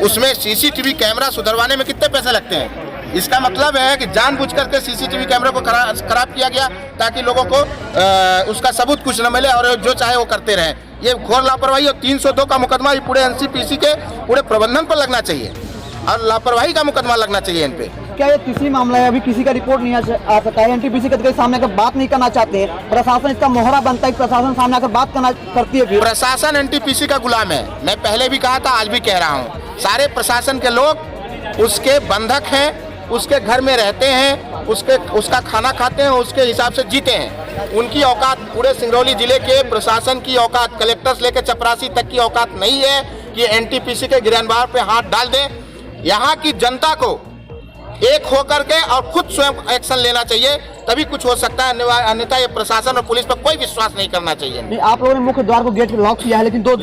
उसमें CCTV camera सुधरवाने में कितने पैसे लगते हैं? इसका मतलब है कि जानबूझ करके सीसीटीवी कैमरे को खराब किया गया ताकि लोगों को उसका सबूत कुछ न मिले और जो चाहे वो करते रहें। ये घोर लापरवाही और 302 का मुकदमा ये पूरे एनटीपीसी के पूरे प्रबंधन पर लगना चाहिए और लापरवाही का मुकदमा लगना चाहिए इन पे। क्या ये तीसरी मामला है? अभी किसी का रिपोर्ट नहीं आ सकता है, एनटीपीसी के सामने आकर बात नहीं करना चाहते हैं, प्रशासन इसका मोहरा बनता है, प्रशासन सामने आकर बात करती है। प्रशासन एनटीपीसी का गुलाम है। मैं पहले भी कहा था, आज भी कह रहा हूँ, सारे प्रशासन के लोग उसके बंधक हैं, उसके घर में रहते हैं, उसका खाना खाते हैं, उसके हिसाब से जीते हैं। उनकी औकात, पूरे सिंगरौली जिले के प्रशासन की औकात, कलेक्टर से लेकर चपरासी तक की औकात नहीं है कि एनटीपीसी के गिरफ्तार पे हाथ डाल दें। यहाँ की जनता को एक होकर के और खुद स्वयं एक्शन लेना चाहिए, तभी कुछ हो सकता है, अन्यथा ये प्रशासन और पुलिस पर कोई विश्वास नहीं करना चाहिए। नहीं, आप लोगों ने मुख्य द्वार को गेट लॉक किया है, लेकिन दो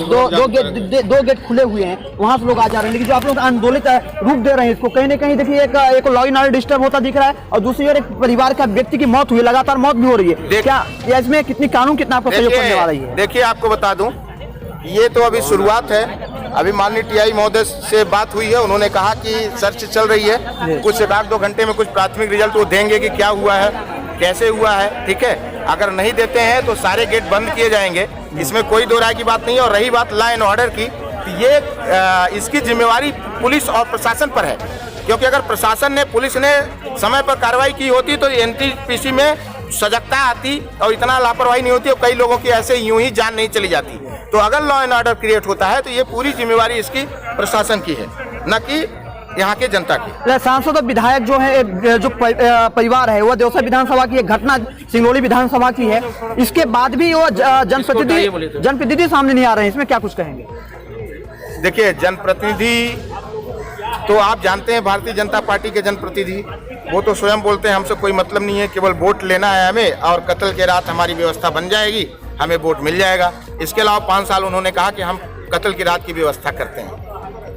गेट खुले हुए हैं, वहां से लोग आ जा रहे हैं, लेकिन जो आप लोग आंदोलित रूप दे रहे हैं इसको, कहीं ना कहीं देखिए एक लॉ एंड ऑर्डर डिस्टर्ब होता दिख रहा है और दूसरी ओर एक परिवार का व्यक्ति की मौत हुई, लगातार मौत भी हो रही है। क्या इसमें कितनी कानून कितना आपको सहयोग करने वाला है? देखिए, आपको बता दूं, ये तो अभी शुरुआत है। अभी माननीय टीआई महोदय से बात हुई है, उन्होंने कहा कि सर्च चल रही है, कुछ 1-2 घंटे में कुछ प्राथमिक रिजल्ट वो देंगे कि क्या हुआ है, कैसे हुआ है। ठीक है, अगर नहीं देते हैं तो सारे गेट बंद किए जाएंगे, इसमें कोई दो राय की बात नहीं है। और रही बात लॉ एंड ऑर्डर की, ये इसकी जिम्मेवारी पुलिस और प्रशासन पर है, क्योंकि अगर प्रशासन ने, पुलिस ने समय पर कार्रवाई की होती तो एनटीपीसी में सजगता आती और इतना लापरवाही नहीं होती और कई लोगों की ऐसे यूं ही जान नहीं चली जाती। तो अगर लॉ एंड ऑर्डर क्रिएट होता है तो ये पूरी जिम्मेवारी इसकी प्रशासन की है, न कि यहाँ के जनता की। सांसद और विधायक जो है, जो परिवार है, वह देवसा विधानसभा की एक घटना सिंगरौली विधानसभा की है, इसके बाद भी वो जनप्रतिनिधि सामने नहीं आ रहे हैं, इसमें क्या कुछ कहेंगे? देखिए, जनप्रतिनिधि तो आप जानते हैं, भारतीय जनता पार्टी के जनप्रतिनिधि वो तो स्वयं बोलते हैं हमसे कोई मतलब नहीं है, केवल वोट लेना है हमें और कत्ल के रात हमारी व्यवस्था बन जाएगी, हमें वोट मिल जाएगा। इसके अलावा 5 साल उन्होंने कहा कि हम कत्ल की रात की व्यवस्था करते हैं।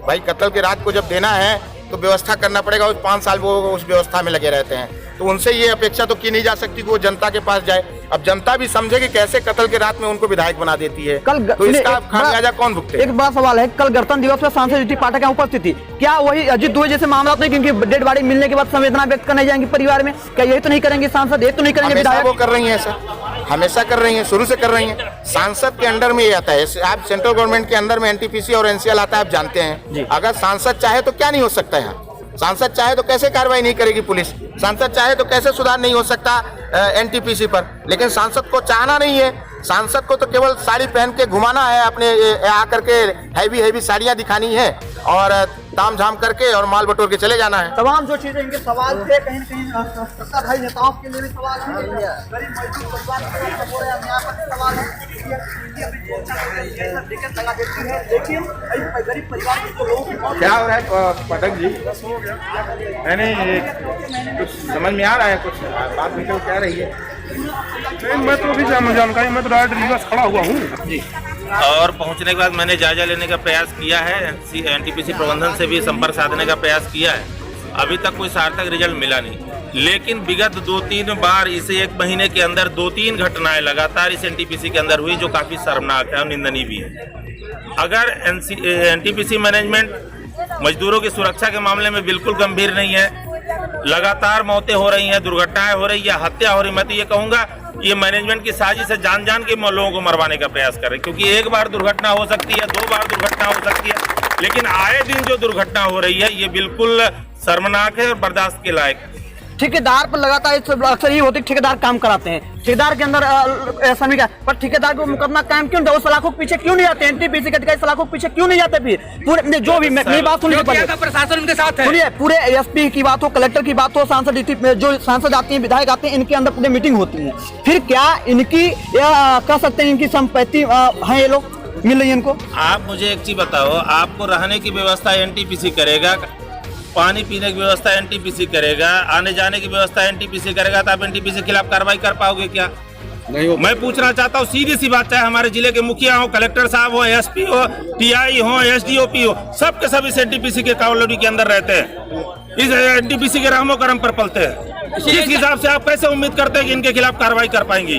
भाई, कत्ल की रात को जब देना है तो व्यवस्था करना पड़ेगा, उस 5 साल वो उस व्यवस्था में लगे रहते हैं। तो उनसे ये अपेक्षा तो की नहीं जा सकती कि वो जनता के पास जाए। अब जनता भी समझे कि कैसे कत्ल के रात में उनको विधायक बना देती है, तो इसका खामियाजा कौन भुगते? एक बड़ा सवाल है, कल गणतंत्र दिवस पर सांसद जीटी पाठक यहाँ उपस्थित थी, क्या वही अजीत द्विवेदी जैसे मामला नहीं, क्योंकि डेड बॉडी मिलने के बाद संवेदना व्यक्त करने जाएंगे परिवार में, क्या यही तो नहीं करेंगे सांसद? ये तो नहीं करेंगे विधायक? वो कर रही है सर, हमेशा कर रही है, शुरू से कर रही है। सांसद के अंडर में ये आता है, आप सेंट्रल गवर्नमेंट के अंदर में एनटीपीसी और एनसीएल आता है, आप जानते हैं। अगर सांसद चाहे तो क्या नहीं हो सकता है? सांसद चाहे तो कैसे कार्रवाई नहीं करेगी पुलिस? सांसद चाहे तो कैसे सुधार नहीं हो सकता एनटीपीसी पर? लेकिन सांसद को चाहना नहीं है, सांसद को तो केवल साड़ी पहन के घुमाना है, अपने आकर के हैवी साड़ियां दिखानी है और ताम झाम करके और माल बटोर के चले जाना है। तमाम जो चीजें इनके सवाल थे, कहीं न कहीं सत्ताधारी नेताओं के लिए भी सवाल है, गरीब मजदूर परिवार के सवाल है। क्या हो रहा है पाठक जी? नहीं, कुछ समझ में आ रहा है, कुछ बात निकल क्या रही है? मैं तो अभी जानकारी, मैं तो डायरेक्ट रीवा खड़ा हुआ हूँ जी। और पहुंचने के बाद मैंने जायजा लेने का प्रयास किया है, एनटीपीसी प्रबंधन से भी संपर्क साधने का प्रयास किया है, अभी तक कोई सार्थक रिजल्ट मिला नहीं। लेकिन विगत 2-3 बार, इसे 1 महीने के अंदर 2-3 घटनाएं लगातार इस एनटीपीसी के अंदर हुई, जो काफ़ी शर्मनाक है और निंदनीय भी है। अगर एनटीपीसी मैनेजमेंट मजदूरों की सुरक्षा के मामले में बिल्कुल गंभीर नहीं है, लगातार मौतें हो रही हैं, दुर्घटनाएं हो रही है, हत्या हो रही, मैं तो ये कहूँगा ये मैनेजमेंट की साजिश है, जान के लोगों को मरवाने का प्रयास कर रहे हैं। क्योंकि 1 बार दुर्घटना हो सकती है, 2 बार दुर्घटना हो सकती है, लेकिन आए दिन जो दुर्घटना हो रही है ये बिल्कुल शर्मनाक है और बर्दाश्त के लायक। ठेकेदार पर लगातार अक्सर ये होती है, ठेकेदार काम कराते हैं, ठेकेदार के अंदर ऐसा नहीं क्या, पर ठेकेदार को मुकदमा कायम क्यों, वो सलाखों के पीछे क्यों नहीं जाते? एनटीपीसी के अधिकारी सलाखों के पीछे क्यों नहीं जाते? फिर पूरे जो भी मेरी बात सुनिए, प्रशासन उनके साथ है, सुनिए, पूरे एसपी की बात हो, कलेक्टर की बात हो, सांसद जो सांसद आते हैं, विधायक आते हैं, इनके अंदर पूरी मीटिंग होती है। फिर क्या इनकी कह सकते हैं इनकी संपत्ति है, ये लोग मिल रही है इनको? आप मुझे एक चीज बताओ, आपको रहने की व्यवस्था एनटीपीसी करेगा, पानी पीने की व्यवस्था एनटीपीसी करेगा, आने जाने की व्यवस्था एनटीपीसी करेगा, तो आप एनटीपीसी के खिलाफ कार्रवाई कर पाओगे क्या? नहीं। मैं पूछना चाहता हूँ, सीधी सी बात, चाहे हमारे जिले के मुखिया हो, कलेक्टर साहब हो, एसपी हो, टीआई हो, एसडीओपी हो, सबके सब इस एनटीपीसी के कॉलोनी के अंदर रहते हैं, इस एनटीपीसी के रहमो करम पर पलते हैं। इस हिसाब से आप कैसे उम्मीद करते हैं कि इनके खिलाफ कार्रवाई कर पाएंगे?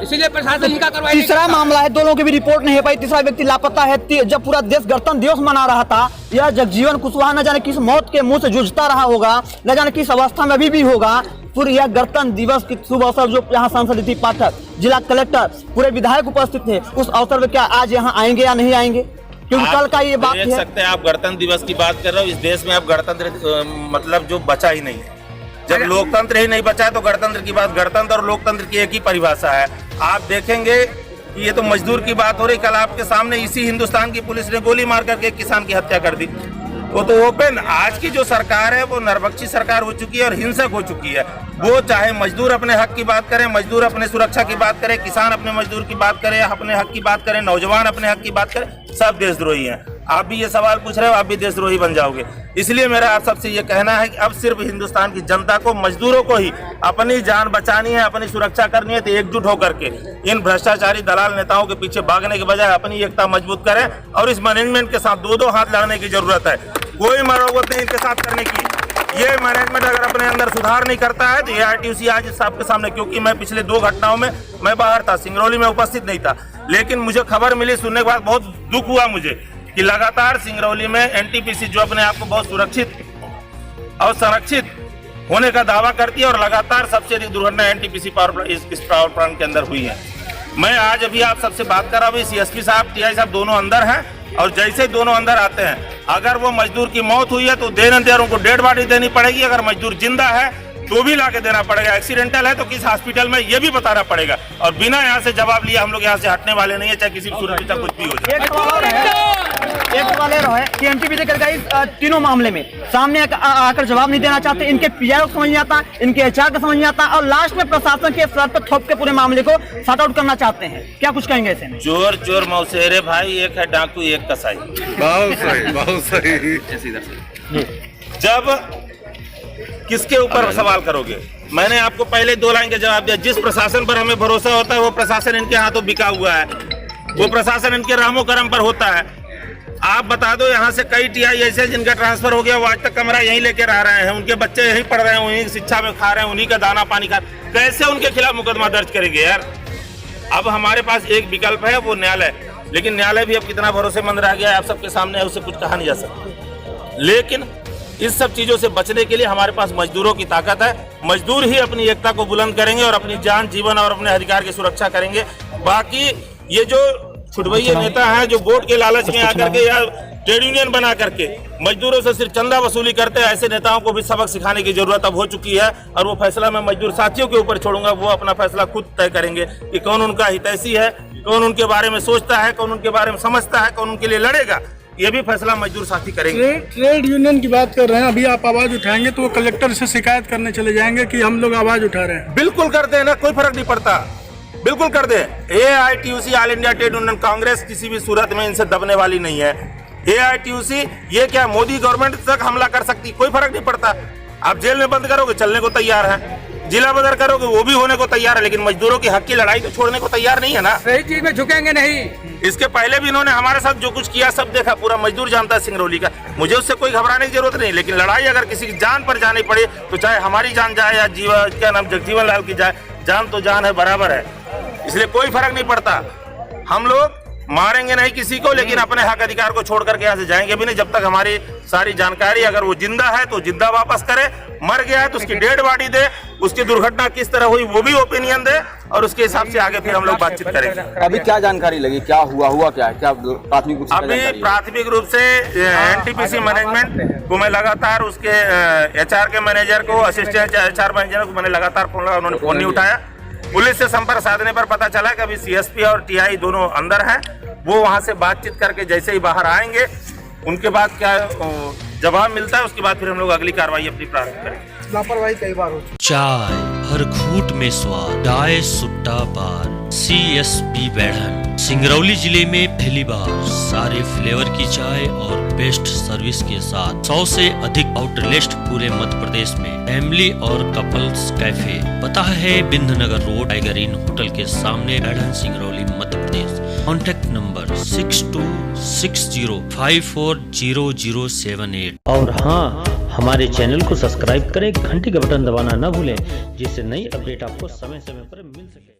इसीलिए प्रशासन इनका कार्रवाई। तीसरा मामला है, दोनों की भी रिपोर्ट नहीं हो पाई, तीसरा व्यक्ति लापता है। जब पूरा देश गणतंत्र दिवस मना रहा था, यह जगजीवन कुशवाहा न जाने किस मौत के मुंह से जूझता रहा होगा, न जाने किस अवस्था में अभी भी होगा। पूरे यह गणतंत्र दिवस की शुभ अवसर जो यहाँ सांसद रीति पाठक, जिला कलेक्टर, पूरे विधायक उपस्थित थे, उस अवसर में क्या आज यहाँ आएंगे या नहीं आएंगे? क्योंकि कल का ये बात देख है। सकते हैं आप गणतंत्र दिवस की बात कर रहे हो, इस देश में अब गणतंत्र मतलब जो बचा ही नहीं है। जब लोकतंत्र ही नहीं बचा है तो गणतंत्र की बात, गणतंत्र और लोकतंत्र की एक ही परिभाषा है। आप देखेंगे कि ये तो मजदूर की बात हो रही, कल आपके सामने इसी हिंदुस्तान की पुलिस ने गोली मार करके एक किसान की हत्या कर दी। वो तो ओपन, आज की जो सरकार है वो नरबक्षी सरकार हो चुकी है और हिंसक हो चुकी है। वो चाहे मजदूर अपने हक की बात करें, मजदूर अपने सुरक्षा की बात करें, किसान अपने मजदूर की बात करे, अपने हक की बात करें, नौजवान अपने हक की बात करें, सब देशद्रोही हैं। आप भी ये सवाल पूछ रहे हो, आप भी देशद्रोही बन जाओगे। इसलिए मेरा आप सबसे ये कहना है कि अब सिर्फ हिंदुस्तान की जनता को, मजदूरों को ही अपनी जान बचानी है, अपनी सुरक्षा करनी है, तो एकजुट होकर के इन भ्रष्टाचारी दलाल नेताओं के पीछे भागने के बजाय अपनी एकता मजबूत करें और इस मैनेजमेंट के साथ दो हाथ लड़ने की जरूरत है। कोई मरोगत नहीं इनके साथ करने की। ये मैनेजमेंट अगर अपने अंदर सुधार नहीं करता है तो AITUC आज सबके सामने, क्योंकि मैं पिछले 2 घटनाओं में मैं बाहर था, सिंगरौली में उपस्थित नहीं था, लेकिन मुझे खबर मिली, सुनने के बाद बहुत दुख हुआ मुझे कि लगातार सिंगरौली में NTPC जो अपने आप को बहुत सुरक्षित और संरक्षित होने का दावा करती है और लगातार सबसे अधिक दुर्घटना NTPC इस पावर प्लांट के अंदर हुई है। मैं आज अभी आप सबसे बात कर रहा हूँ, CSP साहब, TI साहब दोनों अंदर हैं और जैसे दोनों अंदर आते हैं, अगर वो मजदूर की मौत हुई है तो देर उनको डेड बॉडी देनी पड़ेगी, अगर मजदूर जिंदा है तो भी लाके देना पड़ेगा, एक्सीडेंटल है तो किस हॉस्पिटल में ये भी बताना पड़ेगा। और बिना यहाँ से जवाब लिए हम लोग यहाँ से हटने वाले नहीं है, चाहे किसी सूरत तक कुछ भी हो जाए। एक सवाल है कि NTPC इस तीनों मामले में सामने आकर जवाब नहीं देना चाहते, इनके PI को समझ नहीं आता, इनके HR को समझ नहीं आता और लास्ट में प्रशासन के सर पर थोप के पूरे मामले को सॉर्ट आउट करना चाहते हैं। क्या कुछ कहेंगे ऐसे में? चोर चोर मौसेरे भाई, एक है डाकू एक कसाई। बहुत सही, बहुत सही। जब किसके ऊपर सवाल करोगे? मैंने आपको पहले 2 लाइन का जवाब दिया। जिस प्रशासन पर हमें भरोसा होता है वो प्रशासन इनके हाथों बिका हुआ है, वो प्रशासन इनके रामो करम पर होता है। आप बता दो, यहाँ से कई TI ऐसे जिनका ट्रांसफर हो गया, वो आज तक कमरा यहीं लेके रह रहे हैं, उनके बच्चे यहीं पढ़ रहे हैं, उन्हीं की शिक्षा में खा रहे हैं, उन्हीं का दाना पानी खा रहे हैं। कैसे उनके खिलाफ मुकदमा दर्ज करेंगे यार? अब हमारे पास एक विकल्प है, वो न्यायालय, लेकिन न्यायालय भी अब कितना भरोसेमंद रह गया है आप सबके सामने है, उससे कुछ कहा नहीं जा सकता। लेकिन इस सब चीजों से बचने के लिए हमारे पास मजदूरों की ताकत है। मजदूर ही अपनी एकता को बुलंद करेंगे और अपनी जान, जीवन और अपने अधिकार की सुरक्षा करेंगे। बाकी ये जो छुटभैये नेता हैं जो वोट के लालच में आकर के या ट्रेड यूनियन बना करके मजदूरों से सिर्फ चंदा वसूली करते हैं, ऐसे नेताओं को भी सबक सिखाने की जरूरत अब हो चुकी है। और वो फैसला मैं मजदूर साथियों के ऊपर छोड़ूंगा, वो अपना फैसला खुद तय करेंगे कि कौन उनका हितैषी है, कौन उनके बारे में सोचता है, कौन उनके बारे में समझता है, कौन उनके लिए लड़ेगा। ये भी फैसला मजदूर साथी करेंगे। ट्रेड यूनियन की बात कर रहे हैं, अभी आप आवाज उठाएंगे तो वो कलेक्टर से शिकायत करने चले जाएंगे कि हम लोग आवाज उठा रहे हैं। बिल्कुल कर दे ना, कोई फर्क नहीं पड़ता, बिल्कुल कर दे। AITUC all India trade union Congress किसी भी सूरत में इनसे दबने वाली नहीं है। AITUC ये क्या मोदी गवर्नमेंट तक हमला कर सकती, कोई फर्क नहीं पड़ता। आप जेल में बंद करोगे चलने को तैयार है, जिला बदर करोगे वो भी होने को तैयार है, लेकिन मजदूरों की हक की लड़ाई तो छोड़ने को तैयार नहीं है ना। सही चीज में झुकेंगे नहीं। इसके पहले भी इन्होंने हमारे साथ जो कुछ किया सब देखा, पूरा मजदूर जानता है सिंगरौली का। मुझे उससे कोई घबराने की जरूरत नहीं, लेकिन लड़ाई अगर किसी की जान पर जानी पड़े तो चाहे हमारी जान जाए या क्या नाम जगजीवन लाल की जाए, जान तो जान है, बराबर है। इसलिए कोई फर्क नहीं पड़ता। हम लोग मारेंगे नहीं किसी को, लेकिन अपने हक अधिकार को छोड़ करके यहाँ से जाएंगे भी नहीं जब तक हमारी सारी जानकारी, अगर वो जिंदा है तो जिंदा वापस करे, मर गया है तो उसकी डेड बॉडी दे, उसकी दुर्घटना किस तरह हुई वो भी ओपिनियन दे और उसके हिसाब से आगे फिर हम लोग बातचीत करेंगे। अभी क्या जानकारी लगी, क्या हुआ क्या है, क्या प्राथमिक रूप से? अभी प्राथमिक रूप से NTPC मैनेजमेंट को मैं लगातार उसके HR के मैनेजर को, असिस्टेंट HR मैनेजर को मैंने लगातार फोन लगा, उन्होंने फोन नहीं उठाया। पुलिस से संपर्क साधने पर पता चला कि अभी CSP और TI दोनों अंदर हैं, वो वहां से बातचीत करके जैसे ही बाहर आएंगे उनके बाद क्या जवाब मिलता है उसके बाद फिर हम लोग अगली कार्रवाई अपनी प्रारंभ करेंगे। लापरवाही कई बार हो चुकी। चाय हर घूंट में स्वाद, चाय सुट्टा बार। CSP बेढ़न सिंगरौली जिले में पहली बार सारे फ्लेवर की चाय और बेस्ट सर्विस के साथ 100 से अधिक आउटलेट पूरे मध्य प्रदेश में। फैमिली और कपल्स कैफे, पता है Bindnagar road, Tiger Inn hotel के सामने, बेढ़न सिंगरौली मध्य प्रदेश। Contact number 6260540078। और हाँ, हमारे चैनल को सब्सक्राइब करें, घंटी का बटन दबाना न भूलें, जिससे नई अपडेट आपको समय समय पर मिल सके।